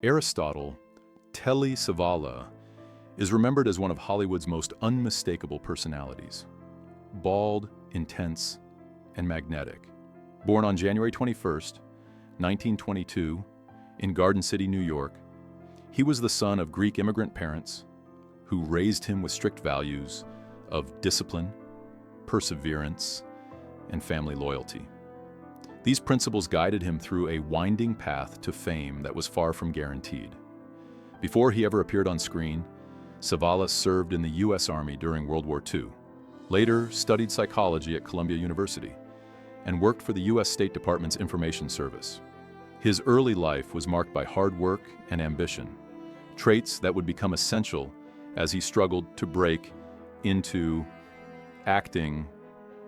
Aristotle, Telly Savalas, is remembered as one of Hollywood's most unmistakable personalities. Bald, intense, and magnetic. Born on January 21st, 1922, in Garden City, New York, he was the son of Greek immigrant parents who raised him with strict values of discipline, perseverance, and family loyalty. These principles guided him through a winding path to fame that was far from guaranteed. Before he ever appeared on screen, Savalas served in the U.S. Army during World War II, later studied psychology at Columbia University, and worked for the U.S. State Department's Information Service. His early life was marked by hard work and ambition, traits that would become essential as he struggled to break into acting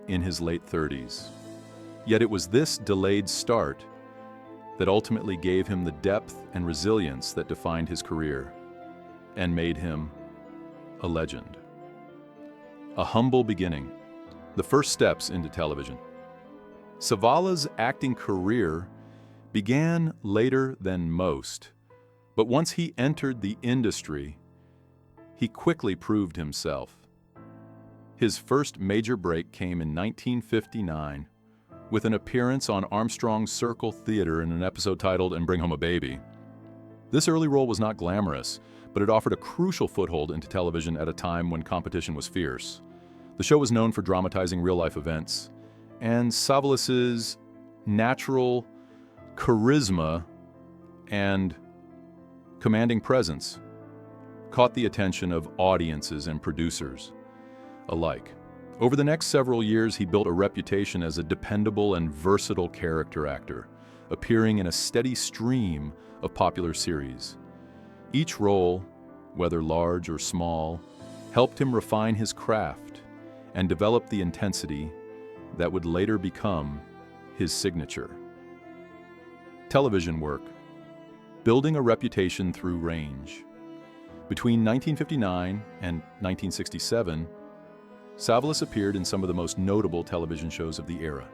in his late 30s. Yet it was this delayed start that ultimately gave him the depth and resilience that defined his career and made him a legend. A humble beginning, the first steps into television. Savalas' acting career began later than most, but once he entered the industry, he quickly proved himself. His first major break came in 1959 with an appearance on Armstrong's Circle Theater in an episode titled "And Bring Home a Baby." This early role was not glamorous, but it offered a crucial foothold into television at a time when competition was fierce. The show was known for dramatizing real-life events, and Savalas's natural charisma and commanding presence caught the attention of audiences and producers alike. Over the next several years, he built a reputation as a dependable and versatile character actor, appearing in a steady stream of popular series. Each role, whether large or small, helped him refine his craft and develop the intensity that would later become his signature. Television work. Building a reputation through range. Between 1959 and 1967, Savalas appeared in some of the most notable television shows of the era.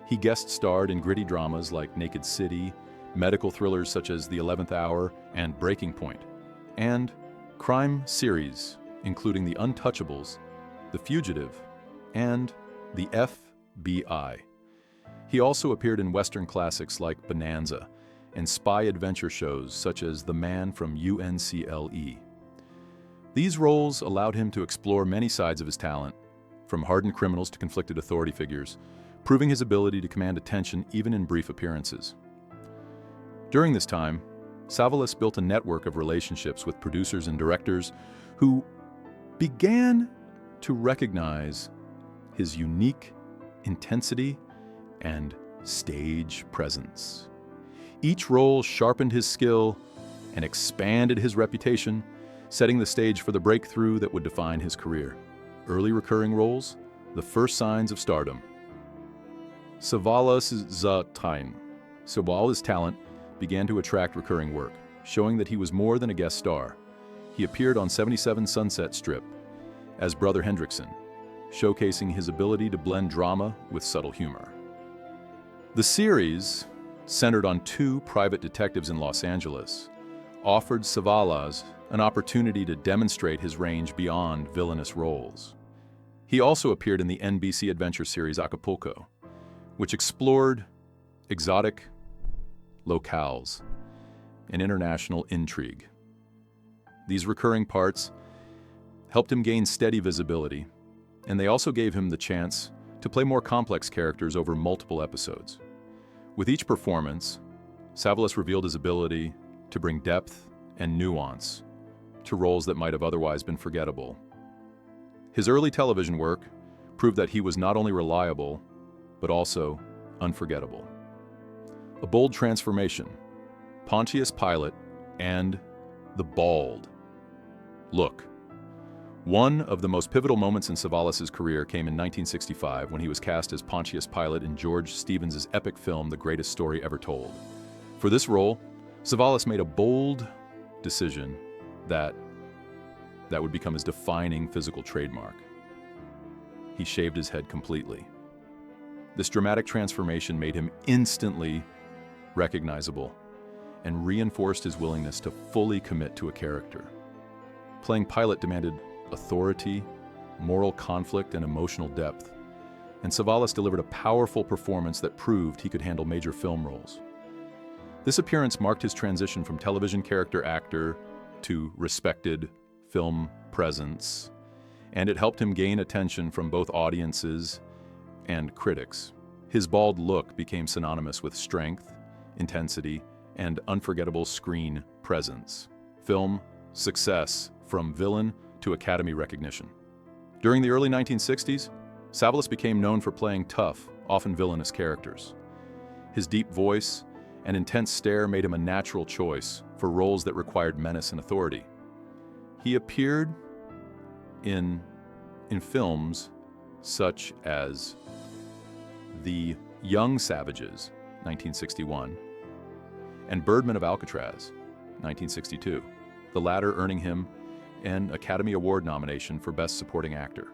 He guest starred in gritty dramas like Naked City, medical thrillers such as The 11th Hour and Breaking Point, and crime series including The Untouchables, The Fugitive, and The FBI. He also appeared in Western classics like Bonanza and spy adventure shows such as The Man from UNCLE. These roles allowed him to explore many sides of his talent, from hardened criminals to conflicted authority figures, proving his ability to command attention even in brief appearances. During this time, Savalas built a network of relationships with producers and directors who began to recognize his unique intensity and stage presence. Each role sharpened his skill and expanded his reputation, setting the stage for the breakthrough that would define his career. Early recurring roles, the first signs of stardom. Savalas' talent began to attract recurring work, showing that he was more than a guest star. He appeared on 77 Sunset Strip as Brother Hendrickson, showcasing his ability to blend drama with subtle humor. The series, centered on two private detectives in Los Angeles, offered Savalas an opportunity to demonstrate his range beyond villainous roles. He also appeared in the NBC adventure series Acapulco, which explored exotic locales and international intrigue. These recurring parts helped him gain steady visibility, and they also gave him the chance to play more complex characters over multiple episodes. With each performance, Savalas revealed his ability to bring depth and nuance to roles that might have otherwise been forgettable. His early television work proved that he was not only reliable, but also unforgettable. A bold transformation, Pontius Pilate and the Bald Look. One of the most pivotal moments in Savalas' career came in 1965 when he was cast as Pontius Pilate in George Stevens' epic film, The Greatest Story Ever Told. For this role, Savalas made a bold decision that would become his defining physical trademark. He shaved his head completely. This dramatic transformation made him instantly recognizable and reinforced his willingness to fully commit to a character. Playing Pilot demanded authority, moral conflict, and emotional depth, and Savalas delivered a powerful performance that proved he could handle major film roles. This appearance marked his transition from television character actor to respected film presence, and it helped him gain attention from both audiences and critics. His bald look became synonymous with strength, intensity, and unforgettable screen presence. Film success from villain to Academy recognition. During the early 1960s, Savalas became known for playing tough, often villainous characters. His deep voice and intense stare made him a natural choice for roles that required menace and authority. He appeared in films such as The Young Savages, 1961, and Birdman of Alcatraz, 1962, the latter earning him an Academy Award nomination for Best Supporting Actor.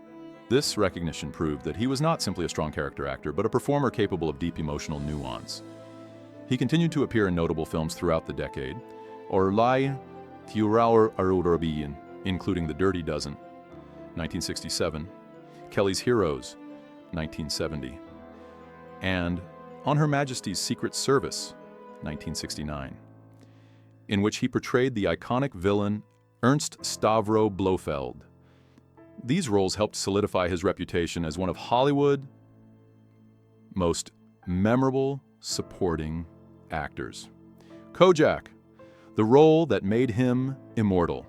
This recognition proved that he was not simply a strong character actor, but a performer capable of deep emotional nuance. He continued to appear in notable films throughout the decade, Orlai Tiuraur Arurabian, including The Dirty Dozen, 1967, Kelly's Heroes, 1970, and On Her Majesty's Secret Service, 1969, in which he portrayed the iconic villain Ernst Stavro Blofeld. These roles helped solidify his reputation as one of Hollywood's most memorable supporting actors. Kojak, the role that made him immortal.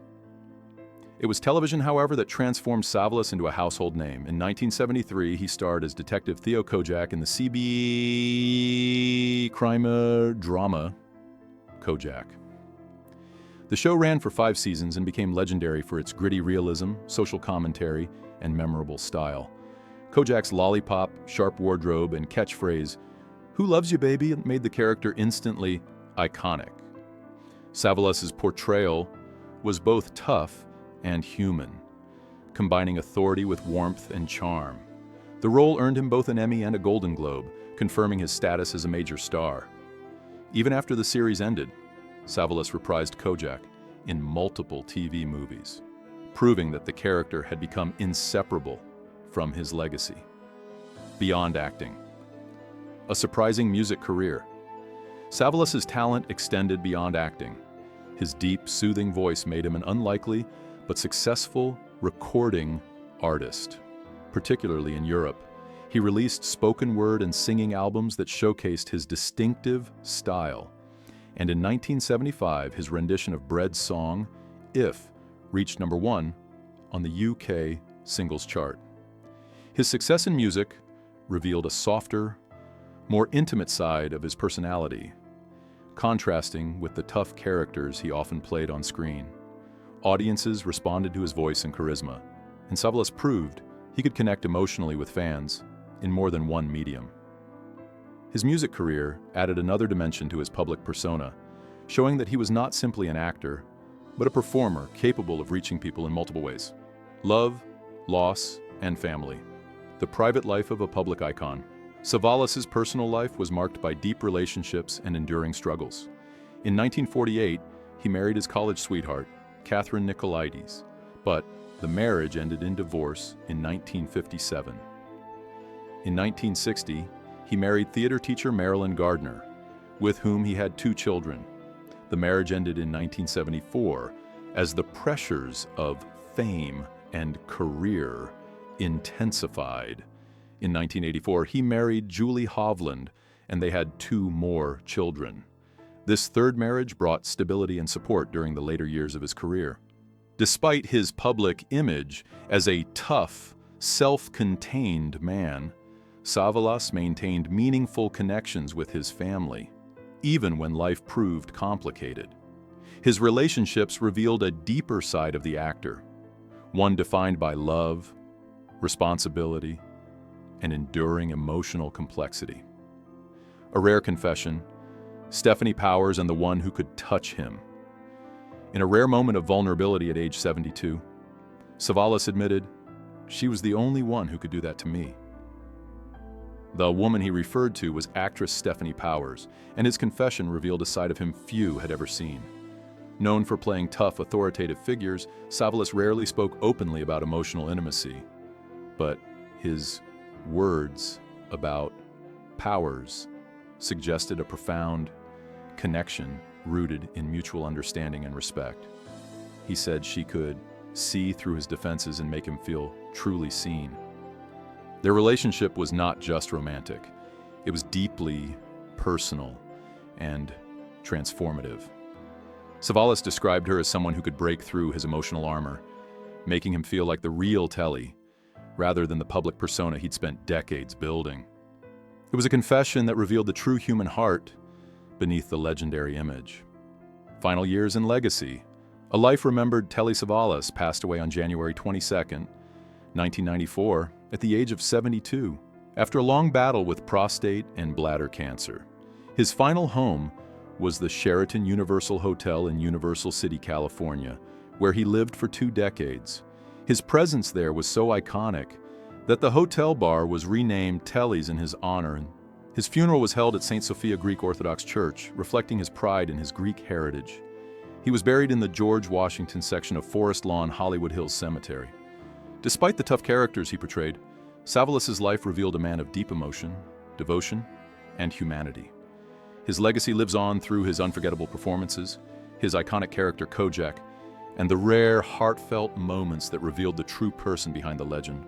It was television, however, that transformed Savalas into a household name. In 1973, he starred as Detective Theo Kojak in the CB crime drama Kojak. The show ran for 5 seasons and became legendary for its gritty realism, social commentary, and memorable style. Kojak's lollipop, sharp wardrobe, and catchphrase, "Who loves you, baby?" made the character instantly iconic. Savalas's portrayal was both tough and human, combining authority with warmth and charm. The role earned him both an Emmy and a Golden Globe, confirming his status as a major star. Even after the series ended, Savalas reprised Kojak in multiple TV movies, proving that the character had become inseparable from his legacy. Beyond acting, a surprising music career. Savalas's talent extended beyond acting. His deep, soothing voice made him an unlikely but successful recording artist, particularly in Europe. He released spoken word and singing albums that showcased his distinctive style. And in 1975, his rendition of Bread's song, If, reached #1 on the UK singles chart. His success in music revealed a softer, more intimate side of his personality, contrasting with the tough characters he often played on screen. Audiences responded to his voice and charisma, and Savalas proved he could connect emotionally with fans in more than one medium. His music career added another dimension to his public persona, showing that he was not simply an actor, but a performer capable of reaching people in multiple ways. Love, loss, and family. The private life of a public icon. Savalas's personal life was marked by deep relationships and enduring struggles. In 1948, he married his college sweetheart, Catherine Nicolaides, but the marriage ended in divorce in 1957. In 1960, he married theater teacher Marilyn Gardner, with whom he had 2 children. The marriage ended in 1974 as the pressures of fame and career intensified. In 1984, he married Julie Hovland, and they had 2 more children. This third marriage brought stability and support during the later years of his career. Despite his public image as a tough, self-contained man, Savalas maintained meaningful connections with his family, even when life proved complicated. His relationships revealed a deeper side of the actor, one defined by love, responsibility, and enduring emotional complexity. A rare confession, Stefanie Powers and the one who could touch him. In a rare moment of vulnerability at age 72, Savalas admitted, "She was the only one who could do that to me." The woman he referred to was actress Stefanie Powers, and his confession revealed a side of him few had ever seen. Known for playing tough, authoritative figures, Savalas rarely spoke openly about emotional intimacy. But his words about Powers suggested a profound connection rooted in mutual understanding and respect. He said she could see through his defenses and make him feel truly seen. Their relationship was not just romantic. It was deeply personal and transformative. Savalas described her as someone who could break through his emotional armor, making him feel like the real Telly, rather than the public persona he'd spent decades building. It was a confession that revealed the true human heart beneath the legendary image. Final years and legacy. A life-remembered Telly Savalas passed away on January 22nd, 1994, at the age of 72, after a long battle with prostate and bladder cancer. His final home was the Sheraton Universal Hotel in Universal City, California, where he lived for 2 decades. His presence there was so iconic that the hotel bar was renamed Telly's in his honor, and his funeral was held at St. Sophia Greek Orthodox Church, reflecting his pride in his Greek heritage. He was buried in the George Washington section of Forest Lawn Hollywood Hills Cemetery. Despite the tough characters he portrayed, Savalas's life revealed a man of deep emotion, devotion, and humanity. His legacy lives on through his unforgettable performances, his iconic character Kojak, and the rare, heartfelt moments that revealed the true person behind the legend.